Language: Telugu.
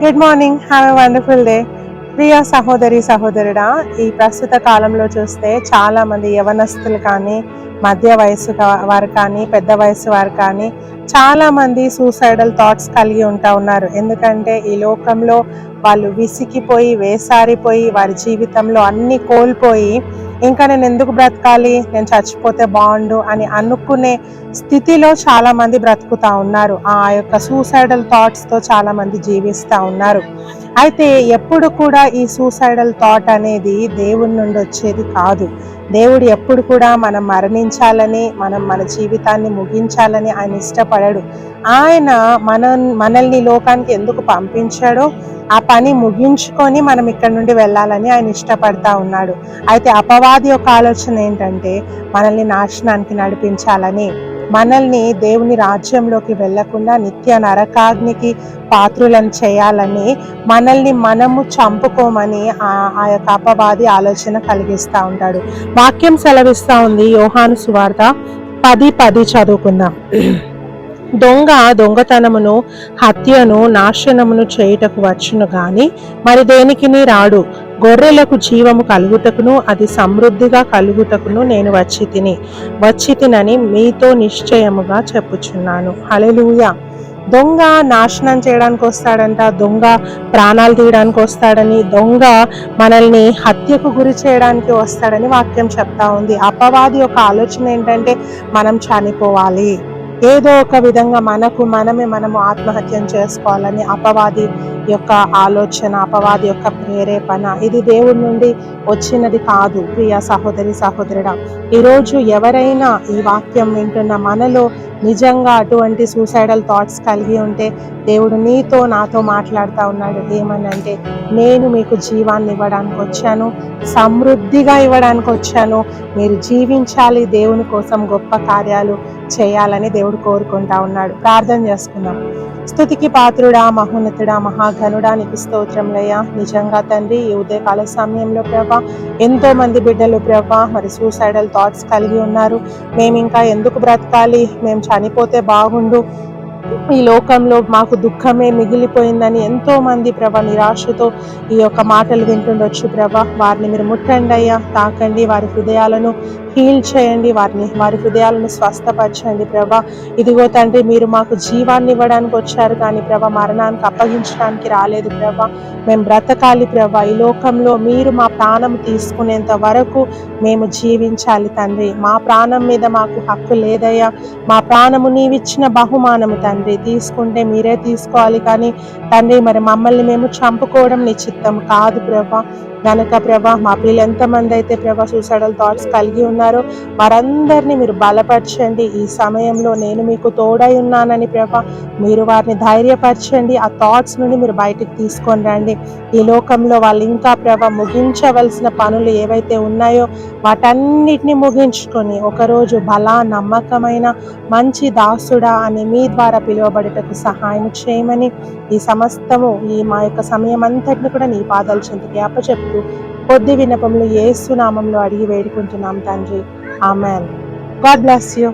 Good morning, have a wonderful day. ప్రియ సహోదరి సహోదరుడా, ఈ ప్రస్తుత కాలంలో చూస్తే చాలా మంది యవనస్తులు కానీ, మధ్య వయసు వారు కానీ, పెద్ద వయసు వారు కానీ చాలా మంది సూసైడల్ థాట్స్ కలిగి ఉన్నారు. ఎందుకంటే ఈ లోకంలో వాళ్ళు విసిగిపోయి, వేసారిపోయి, వారి జీవితంలో అన్ని కోల్పోయి ఇంకా నేను ఎందుకు బ్రతకాలి, నేను చచ్చిపోతే బాగుండు అని అనుకునే స్థితిలో చాలా మంది బ్రతుకుతా ఉన్నారు. ఆ యొక్క సూసైడల్ థాట్స్తో చాలా మంది జీవిస్తూ ఉన్నారు. అయితే ఎప్పుడు కూడా ఈ సూసైడల్ థాట్ అనేది దేవుని నుండి వచ్చేది కాదు. దేవుడు ఎప్పుడు కూడా మనం మరణించాలని, మన జీవితాన్ని ముగించాలని ఆయన ఇష్టపడడు. ఆయన మనల్ని లోకానికి ఎందుకు పంపించాడో ఆ పని ముగించుకొని మనం ఇక్కడ నుండి వెళ్ళాలని ఆయన ఇష్టపడతా ఉన్నాడు. అయితే అపవాది యొక్క ఆలోచన ఏంటంటే మనల్ని నాశనానికి నడిపించాలని, మనల్ని దేవుని రాజ్యంలోకి వెళ్లకుండా నిత్య నరకాగ్నికి పాత్రులను చేయాలని, మనల్ని మనము చంపుకోమని ఆ యొక్క అపవాది ఆలోచన కలిగిస్తూ ఉంటాడు. వాక్యం సెలవిస్తూ ఉంది, యోహాను సువార్త 10:10 చదువుకుందాం. దొంగతనమును, హత్యను, నాశనమును చేయుటకు వచ్చును గాని మరి దేనికిని రాడు. గొర్రెలకు జీవము కలుగుటకును అది సమృద్ధిగా కలుగుటకును నేను వచ్చి తినని మీతో నిశ్చయముగా చెప్పుచున్నాను. హల్లెలూయా. దొంగ నాశనం చేయడానికి వస్తాడంట, దొంగ ప్రాణాలు తీయడానికి వస్తాడని, దొంగ మనల్ని హత్యకు గురి చేయడానికి వస్తాడని వాక్యం చెప్తా ఉంది. అపవాది యొక్క ఆలోచన ఏంటంటే మనం చనిపోవాలి, ఏదో ఒక విధంగా మనము ఆత్మహత్యం చేసుకోవాలని అపవాది యొక్క ఆలోచన, అపవాది యొక్క ప్రేరేపణ. ఇది దేవుడి నుండి వచ్చినది కాదు. ప్రియ సహోదరి సహోదరుడా, ఈరోజు ఎవరైనా ఈ వాక్యం వింటున్న మనలో నిజంగా అటువంటి సూసైడల్ థాట్స్ కలిగి ఉంటే దేవుడు నీతో నాతో మాట్లాడుతూ ఉన్నాడు. ఏమనంటే, నేను మీకు జీవాన్ని ఇవ్వడానికి వచ్చాను, సమృద్ధిగా ఇవ్వడానికి వచ్చాను. మీరు జీవించాలి, దేవుని కోసం గొప్ప కార్యాలు చేయాలని దేవుడు కోరుకుంటా ఉన్నాడు. ప్రార్థన చేసుకుందాం. స్తుతికి పాత్రుడా, మహోన్నతుడా, మహాఘనుడా, నీకు స్తోత్రములయ్యా. నిజంగా తండ్రి, ఈ ఉదయకాల సమయంలో ప్రభా ఎంతో మంది బిడ్డలు ప్రభా మరి సూసైడల్ థాట్స్ కలిగి ఉన్నారు. మేము ఇంకా ఎందుకు బ్రతకాలి, మేము చనిపోతే బాగుండు, ఈ లోకంలో మాకు దుఃఖమే మిగిలిపోయిందని ఎంతో మంది ప్రభా నిరాశతో ఈ యొక్క మాటలు వింటుండొచ్చు ప్రభా. వారిని మీరు ముట్టండి అయ్యా, తాకండి, వారి హృదయాలను హీల్ చేయండి, వారి హృదయాలను స్వస్థపరచండి ప్రభా. ఇదిగో తండ్రి, మీరు మాకు జీవాన్ని ఇవ్వడానికి వచ్చారు కానీ ప్రభా మరణానికి అప్పగించడానికి రాలేదు ప్రభా. మేము బ్రతకాలి ప్రభా. ఈ లోకంలో మీరు మా ప్రాణం తీసుకునేంత వరకు మేము జీవించాలి తండ్రి. మా ప్రాణం మీద మాకు హక్కు లేదయ్యా. మా ప్రాణము నీవిచ్చిన బహుమానము తండ్రి, తీసుకుంటే మీరే తీసుకోవాలి కానీ తండ్రి మరి మమ్మల్ని మేము చంపుకోవడం నీ చిత్తం కాదు ప్రభా. గనక ప్రభా మా పిల్లలు ఎంతమంది అయితే ప్రభా సూసైడల్ థాట్స్ కలిగి ఉన్నారో వారందరినీ మీరు బలపరచండి. ఈ సమయంలో నేను మీకు తోడై ఉన్నానని ప్రభా మీరు వారిని ధైర్యపరచండి. ఆ థాట్స్ నుండి మీరు బయటికి తీసుకొని రండి. ఈ లోకంలో వాళ్ళు ఇంకా ప్రభా ముగించవలసిన పనులు ఏవైతే ఉన్నాయో వాటన్నిటిని ముగించుకొని ఒకరోజు బలా నమ్మకమైన మంచి దాసుడా అని మీ ద్వారా పిలువబడటకు సహాయం చేయమని, ఈ సమస్తము ఈ మా యొక్క సమయం అంతటిని కూడా నీ పాదాల చెంతకి అప్పచెప్తూ కొద్ది విన్నపములు యేసు నామంలో అడిగి వేడుకుంటున్నాం తండ్రి. ఆమెన్. God bless you.